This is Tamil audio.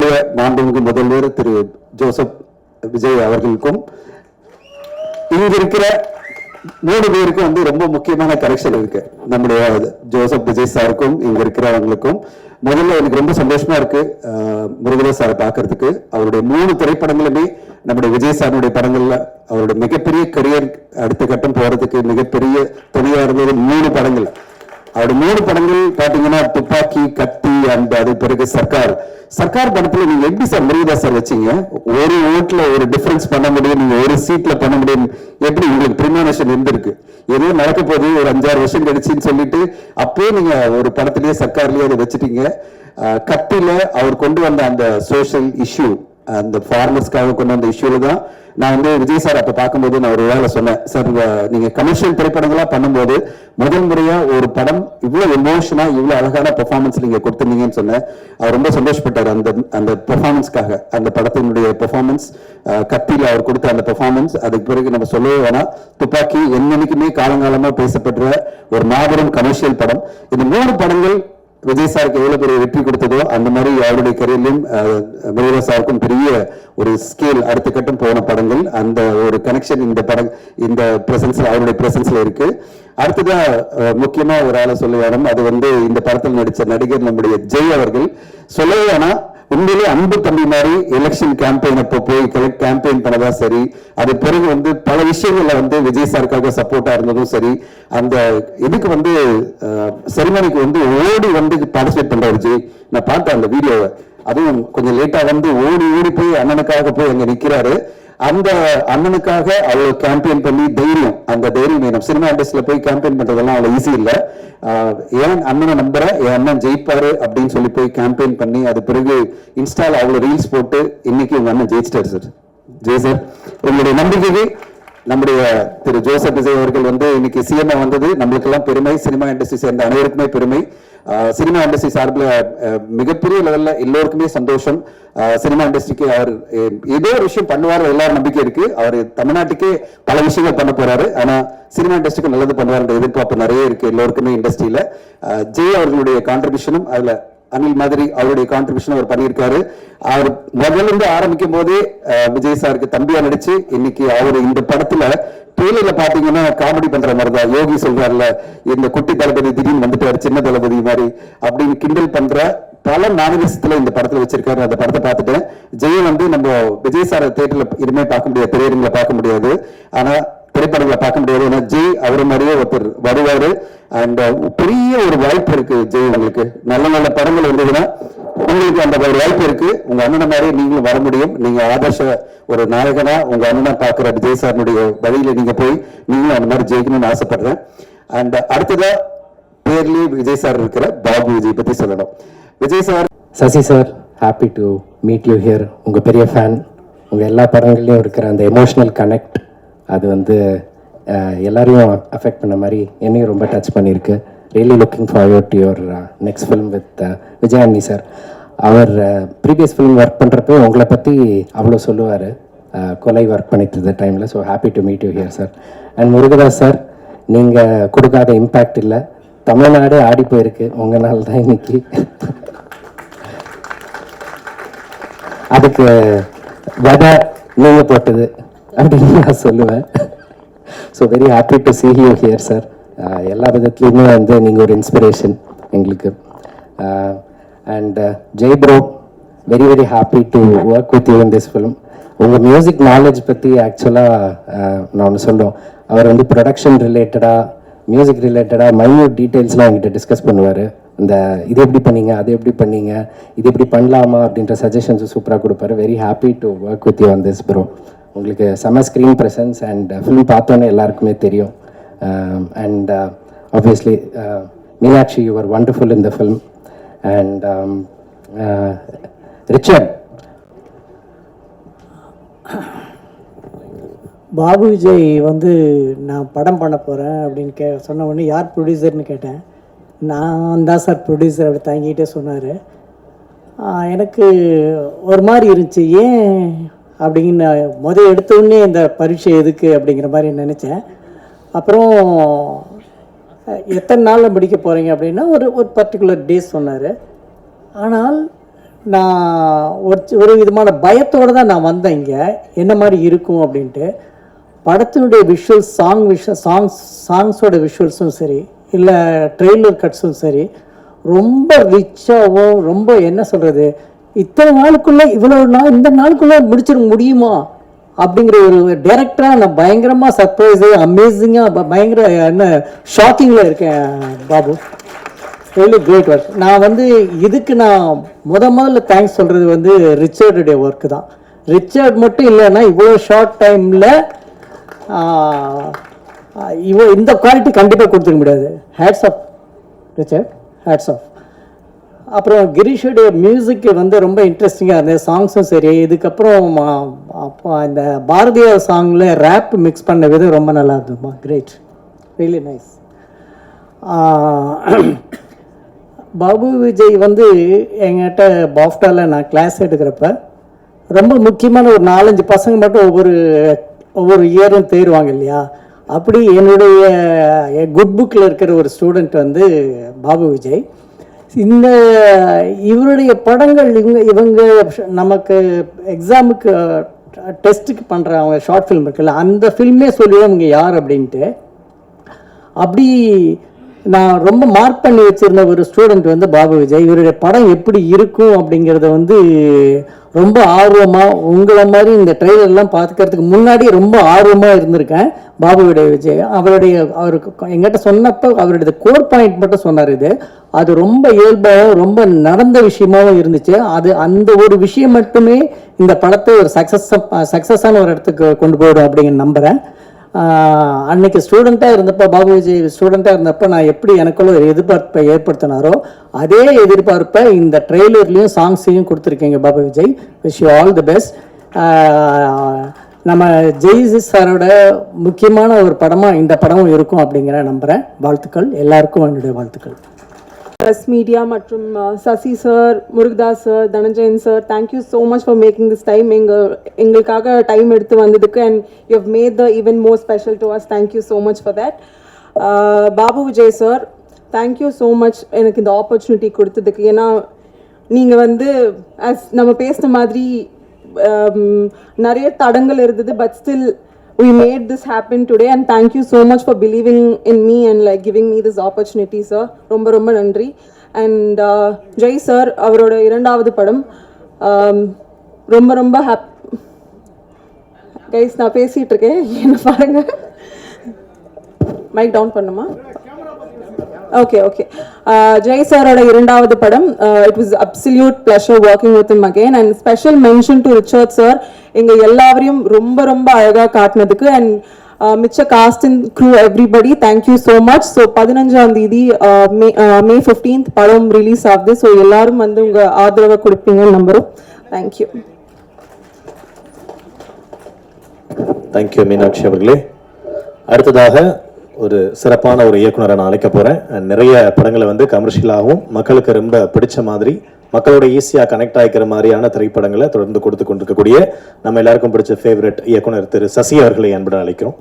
நம்முடைய மாண்புமிகு முதல்வர் திரு ஜோசப் விஜய் அவர்களுக்கும் இங்க இருக்கிற 3 பேருக்கும் வந்து ரொம்ப முக்கியமான கனெக்ஷன் இருக்கு. நம்முடைய ஜோசப் விஜய் சாருக்கும் இங்க இருக்கிறவங்களுக்கும் முதல்ல எனக்கு ரொம்ப சந்தோஷமா இருக்கு முருகதாஸ் சாரை பார்க்கறதுக்கு. அவருடைய 3 திரைப்படங்களுமே நம்முடைய விஜய் சாருடைய படங்கள்ல அவருடைய மிகப்பெரிய கரியர் அடுத்த கட்டம் போறதுக்கு மிகப்பெரிய துணையா இருந்தது 3 படங்கள். அவருடைய 3 படங்கள் பாத்தீங்கன்னா துப்பாக்கி, கத்தி அண்ட் அது பிறகு சர்க்கார் படத்துல நீங்க எப்படி சார் முருகதாஸ் சார் வச்சீங்க? ஒரு ஓட்டுல ஒரு டிஃபரன்ஸ் பண்ண முடியும், நீங்க ஒரு சீட்ல பண்ண முடியும், எப்படி உங்களுக்கு பிரிமானேஷன் இருந்திருக்கு? ஏதோ நடக்க போது ஒரு 5-6 வருஷம் கழிச்சுன்னு சொல்லிட்டு அப்பயே நீங்க ஒரு படத்திலேயே சர்க்கார்லயே அதை வச்சுட்டீங்க. கத்தில அவர் கொண்டு வந்த அந்த சோஷியல் இஷ்யூ, அந்த ஃபார்மர்ஸ்க்காக கொண்டு வந்த இஷ்யூல தான் நான் வந்து விஜய் சார் அப்ப பார்க்கும்போது நான் ஒரு வேலை சொன்னேன், சார் நீங்க கமர்ஷியல் திரைப்படங்களா பண்ணும்போது முதல் முறையா ஒரு படம் இவ்வளவு எமோஷனா இவ்வளவு அழகான பெர்ஃபார்மன்ஸ் நீங்க கொடுத்துருந்தீங்கன்னு சொன்னேன். அவர் ரொம்ப சந்தோஷப்பட்டார் அந்த பெர்ஃபார்மன்ஸ்க்காக. அந்த படத்தினுடைய பெர்ஃபார்மன்ஸ், கத்தியில அவர் கொடுத்த அந்த பெர்ஃபார்மன்ஸ், அதுக்கு பிறகு நம்ம சொல்லவே வேணாம். துப்பாக்கி என்னைக்குமே காலங்காலமா பேசப்படுற ஒரு மாபெரும் கமர்ஷியல் படம். இந்த 3 படங்கள் விஜய் சாருக்கு எவ்வளவு பெரிய வெற்றி கொடுத்ததோ அந்த மாதிரி அவருடைய கரியர்லையும் முருகதாஸ் சாருக்கும் பெரிய ஒரு ஸ்கேல் அடுத்த கட்டம் போன படங்கள். அந்த ஒரு கனெக்ஷன் இந்த படம் இந்த பிரசன்ஸ்ல அவருடைய பிரசன்ஸ்ல இருக்கு. அடுத்ததான் முக்கியமா ஒரு ஆளை சொல்ல வேணும், அது வந்து இந்த படத்தில் நடிச்ச நடிகர் நம்முடைய ஜெய் அவர்கள். சொல்லவே வேணா, உண்மையிலே அன்பு தம்பி மாதிரி எலெக்ஷன் கேம்பெயின் அப்போ போய் கேம்பெயின் பண்ணதா சரி, அது பிறகு வந்து பல விஷயங்கள்ல வந்து விஜய் சாருக்காக சப்போர்ட்டா இருந்ததும் சரி, அந்த இதுக்கு வந்து செரிமனிக்கு வந்து ஓடி வந்து பார்ட்டிசிபேட் பண்ற விஜய். நான் பார்த்தேன் அந்த வீடியோவை, அதுவும் கொஞ்சம் லேட்டா வந்து ஓடி போய் அண்ணனுக்காக போய் அங்க நிக்கிறாரு. அந்த அண்ணனுக்காக அவ்வளவு கேம்பெயின் பண்ணி தைரியம், அந்த தைரியம் வேணும். சினிமா இண்டஸ்ட்ரியில போய் கேம்பெயின் பண்றதெல்லாம் அவ்வளவு ஈஸி இல்ல. ஏன் அண்ணனை நம்புறேன், என் அண்ணன் ஜெயிப்பாரு அப்படின்னு சொல்லி போய் கேம்பெயின் பண்ணி அது பிறகு இன்ஸ்டால அவ்வளவு ரீல்ஸ் போட்டு இன்னைக்கு உங்க அண்ணன் ஜெயிச்சிட்டாரு சார். ஜெய் சார், உங்களுடைய நம்பிக்கைக்கு நம்முடைய திரு ஜோசப் விஜய் அவர்கள் வந்து இன்னைக்கு சிஎம்ஐ வந்தது நம்மளுக்கெல்லாம் பெருமை, சினிமா இண்டஸ்ட்ரி சேர்ந்த அனைவருக்குமே பெருமை. சினிமா இண்டஸ்ட்ரி சார்பில் மிகப்பெரிய லெவல்ல எல்லோருக்குமே சந்தோஷம். சினிமா இண்டஸ்ட்ரிக்கு அவர் ஏதோ ஒரு விஷயம் பண்ணுவார், எல்லாரும் நம்பிக்கை இருக்கு. அவர் தமிழ்நாட்டுக்கே பல விஷயங்கள் பண்ண போறாரு, ஆனா சினிமா இண்டஸ்ட்ரிக்கு நல்லது பண்ணுவார் எதிர்பார்ப்பு நிறைய இருக்கு எல்லோருக்குமே இண்டஸ்ட்ரியில. ஜெய் அவர்களுடைய கான்ட்ரிபியூஷனும் அதுல அனில் மாதிரி அவருடைய கான்ட்ரிபியூஷன் அவர் பண்ணியிருக்காரு. அவர் முதல்ல இருந்து ஆரம்பிக்கும் போதே விஜய் சாருக்கு தம்பியா நடிச்சு இன்னைக்கு அவர் இந்த படத்துல ட்ரெயிலர்ல பாத்தீங்கன்னா காமெடி பண்ற மாதிரி தான். யோகி சொல்றாருல, இந்த குட்டி தளபதி திடீர்னு வந்துட்டாரு சின்ன தளபதி மாதிரி அப்படின்னு கிண்டல் பண்ற பல நாடகத்துல இந்த படத்துல வச்சிருக்காரு. அந்த படத்தை பார்த்துட்டேன். ஜெய் வந்து நம்ம விஜய் சார் தியேட்டர்ல இனிமே பார்க்க முடியாது, திரையரங்குல பார்க்க முடியாது, ஆனா திரைப்படங்களை பார்க்க முடியாது. ஏன்னா ஜெய் அவரு மாதிரியே ஒருத்தர் வருவாரு. அண்ட் பெரிய ஒரு வாய்ப்பு இருக்கு ஜெய், உங்களுக்கு நல்ல படங்கள் இருந்ததுன்னா உங்களுக்கு அந்த ஒரு வாய்ப்பு இருக்கு. உங்க அண்ணனை மாதிரி நீங்களும் வர முடியும். நீங்க ஆதர்ஷ ஒரு நாயகனா உங்க அண்ணனை பாக்குற விஜய் சாருடைய வழியில நீங்க போய் நீங்களும் அந்த மாதிரி ஜெயிக்கணும்னு ஆசைப்படுறேன். அண்ட் அடுத்ததா பேர்லயே விஜய் சார் இருக்கிற பாபு விஜய் பத்தி சொல்லணும். Vijay sir. Sasi sir, happy to meet you here. உங்க பெரிய ஃபேன். உங்க எல்லா படங்கள்லயும் இருக்கிற அந்த எமோஷனல் கனெக்ட் அது வந்து எல்லாரையும் அஃபெக்ட் பண்ண மாதிரி என்னையும் ரொம்ப டச் பண்ணியிருக்கு. Really looking forward to your next film with விஜயானி சார். அவர் ப்ரீவியஸ் ஃபிலிம் ஒர்க் பண்ணுறப்போ உங்களை பற்றி அவ்வளோ சொல்லுவார், கொலை ஒர்க் பண்ணிட்டு இருந்த டைமில். So happy to meet you here sir. And Murugadoss sir, நீங்கள் கொடுக்காத இம்பேக்ட் இல்லை, தமிழ்நாடு ஆடி போயிருக்கு உங்களால் தான் இன்னைக்கு. அதுக்கு வதை நீங்கள் போட்டது அப்படின்னு நான் சொல்லுவேன். So very happy to see you here sir. எல்லா விதத்துலையுமே வந்து நீங்கள் ஒரு இன்ஸ்பிரேஷன் எங்களுக்கு. And Jai bro, very happy to work with you in this film. உங்கள் மியூசிக் நாலேஜ் பற்றி ஆக்சுவலாக நான் ஒன்று சொல்லுவோம். அவர் வந்து ப்ரொடக்ஷன் ரிலேட்டடாக, மியூசிக் ரிலேட்டடாக மைன்யூட் டீட்டெயில்ஸ்லாம் என்கிட்ட டிஸ்கஸ் பண்ணுவார். இந்த இது எப்படி பண்ணீங்க, அது எப்படி பண்ணீங்க, இது எப்படி பண்ணலாமா அப்படின்ற சஜஷன்ஸும் சூப்பராக கொடுப்பாரு. Very happy to work with you on this bro. உங்களுக்கு செம ஸ்க்ரீன் ப்ரெசன்ஸ் அண்ட் ஃபிலிம் பார்த்தோன்னே எல்லாருக்குமே தெரியும். And obviously Meenakshi, you are wonderful in the film. And Richard. Babu Vijay வந்து நான் படம் பண்ண போகிறேன் அப்படின்னு சொன்ன உடனே யார் ப்ரொடியூசர்னு கேட்டேன். நான் தான் சார் ப்ரொடியூசர் அப்படி தாங்கிட்டே சொன்னார். எனக்கு ஒரு மாதிரி இருந்துச்சு, ஏன் அப்படிங்கிற எடுத்தோடனே இந்த பரீட்சை எதுக்கு அப்படிங்கிற மாதிரி நினச்சேன். அப்புறம் எத்தனை நாளில் முடிக்க போகிறீங்க அப்படின்னா ஒரு பர்டிகுலர் டேஸ் சொன்னார். ஆனால் நான் ஒரு விதமான பயத்தோடு தான் நான் வந்தேன் இங்கே, என்ன மாதிரி இருக்கும் அப்படின்ட்டு. படத்தினுடைய விஷுவல்ஸ், சாங்ஸோட விஷுவல்ஸும் சரி, இல்லை ட்ரெய்லர் கட்ஸும் சரி, ரொம்ப ரிச்சாகவும், ரொம்ப என்ன சொல்கிறது, இத்தனை நாளுக்குள்ளே இந்த நாளுக்குள்ளே முடிச்சிட முடியுமா அப்படிங்கிற ஒரு டைரக்டராக நான் பயங்கரமாக சர்ப்ரைஸு, அமேசிங்காக, பயங்கர என்ன ஷாக்கிங்கில் இருக்கேன் பாபு. Really great work. நான் வந்து இதுக்கு நான் முதல்ல தேங்க்ஸ் சொல்கிறது வந்து ரிச்சர்டுடைய ஒர்க்கு தான். ரிச்சர்ட் மட்டும் இல்லைன்னா இவ்வளோ ஷார்ட் டைமில் இந்த குவாலிட்டி கண்டிப்பாக கொடுத்துக்க முடியாது. Hats off Richard, hats off. அப்புறம் கிரீஷுடைய மியூசிக்கு வந்து ரொம்ப இன்ட்ரெஸ்டிங்காக இருந்தது, சாங்ஸும் சரி. இதுக்கப்புறம் அப்போ இந்த பாரதியார் சாங்கில் ரேப் மிக்ஸ் பண்ண விதம் ரொம்ப நல்லா இருந்ததுமா. Great, really nice. Babu Vijay வந்து எங்கிட்ட பாஃப்டாவில் நான் கிளாஸ் எடுக்கிறப்ப ரொம்ப முக்கியமான ஒரு 4-5 பசங்க மட்டும் ஒவ்வொரு இயரும் தேருவாங்க இல்லையா, அப்படி என்னுடைய குட் புக்கில் இருக்கிற ஒரு ஸ்டூடெண்ட் வந்து பாபு விஜய். இவருடைய படங்கள் இவங்க நமக்கு எக்ஸாமுக்கு டெஸ்ட்டுக்கு பண்ணுற அவங்க ஷார்ட் ஃபிலிம் இருக்குல்ல, அந்த ஃபில்மே சொல்லுவேன் இவங்க யார் அப்படின்ட்டு. அப்படி நான் ரொம்ப மார்க் பண்ணி வச்சுருந்த ஒரு ஸ்டூடெண்ட் வந்து பாபு விஜய். இவருடைய படம் எப்படி இருக்கும் அப்படிங்கிறத வந்து ரொம்ப ஆர்வமாக, உங்களை மாதிரி இந்த ட்ரெய்லர்லாம் பார்த்துக்கிறதுக்கு முன்னாடி ரொம்ப ஆர்வமாக இருந்திருக்கேன். பாபுவுடைய விஜய் அவருக்கு எங்கிட்ட சொன்னப்போ அவருடைய கோர் பாயிண்ட் மட்டும் சொன்னார். அது ரொம்ப இயல்பாகவும் ரொம்ப நடந்த விஷயமாகவும் இருந்துச்சு. அந்த ஒரு விஷயம் மட்டுமே இந்த படத்தை ஒரு சக்ஸஸான ஒரு இடத்துக்கு கொண்டு போயிடும் அப்படிங்கிற நம்புகிறேன். அன்னைக்கு ஸ்டூடெண்ட்டாக இருந்தப்போ, பாபு விஜய் ஸ்டூடெண்ட்டாக இருந்தப்போ நான் எப்படி எனக்குள்ள ஒரு எதிர்பார்ப்பை ஏற்படுத்தினாரோ அதே எதிர்பார்ப்பை இந்த ட்ரெய்லர்லேயும் சாங்ஸையும் கொடுத்துருக்கீங்க Babu Vijay. Wish you all the best. நம்ம ஜெய்சி சாரோட முக்கியமான ஒரு படமாக இந்த படமும் இருக்கும் அப்படிங்கிற நம்புகிறேன். வாழ்த்துக்கள், எல்லாருக்கும் என்னுடைய வாழ்த்துக்கள். Press media மற்றும் Sasi sir, Murugadoss sir, Dhananjayan sir, thank you so much for making this time. எங்களுக்காக டைம் எடுத்து வந்ததுக்கு, and you have made the event more special to us. Thank you so much for that. Babu Vijay sir, thank you so much எனக்கு இந்த ஆப்பர்ச்சுனிட்டி கொடுத்ததுக்கு. ஏன்னா நீங்கள் வந்து நம்ம பேசின மாதிரி நிறைய தடங்கள் இருந்தது, but still we made this happen today, and thank you so much for believing in me and like giving me this opportunity, sir. ரொம்ப ரொம்ப நன்றி. and ஜெய் சார் அவரோட 2வது படம் ரொம்ப ரொம்ப கைஸ் நான் பேசிட்டு இருக்கேன், என்ன பாருங்க. மைக் டவுன் பண்ணுமா? ஓகே. ஜெய் சாரோட 2வது படம், it was absolute pleasure working with him again. And special mention to Richard sir, எங்க எல்லாரையும் ரொம்ப ரொம்ப அழகா காட்டினதுக்கு. அண்ட் மிச்ச cast and crew everybody, thank you so much. So 15ஆம் தேதி மே 15th படம் ரிலீஸ் ஆகுது. ஸோ எல்லாரும் வந்து உங்க ஆதரவை கொடுப்பீங்கன்னு நம்புறோம். தேங்க்யூ. தேங்க்யூ மீனாட்சி அவர்களே. அடுத்ததாக ஒரு சிறப்பான ஒரு இயக்குனரை நான் அழைக்க போகிறேன். நிறைய படங்களை வந்து கமர்ஷியலாகவும் மக்களுக்கு ரொம்ப பிடிச்ச மாதிரி, மக்களோட ஈஸியாக கனெக்ட் ஆகிக்கிற மாதிரியான திரைப்படங்களை தொடர்ந்து கொடுத்து கொண்டிருக்கக்கூடிய நம்ம எல்லாருக்கும் பிடிச்ச ஃபேவரட் இயக்குனர் திரு சசி அவர்களை அன்புடன் அழைக்கிறோம்.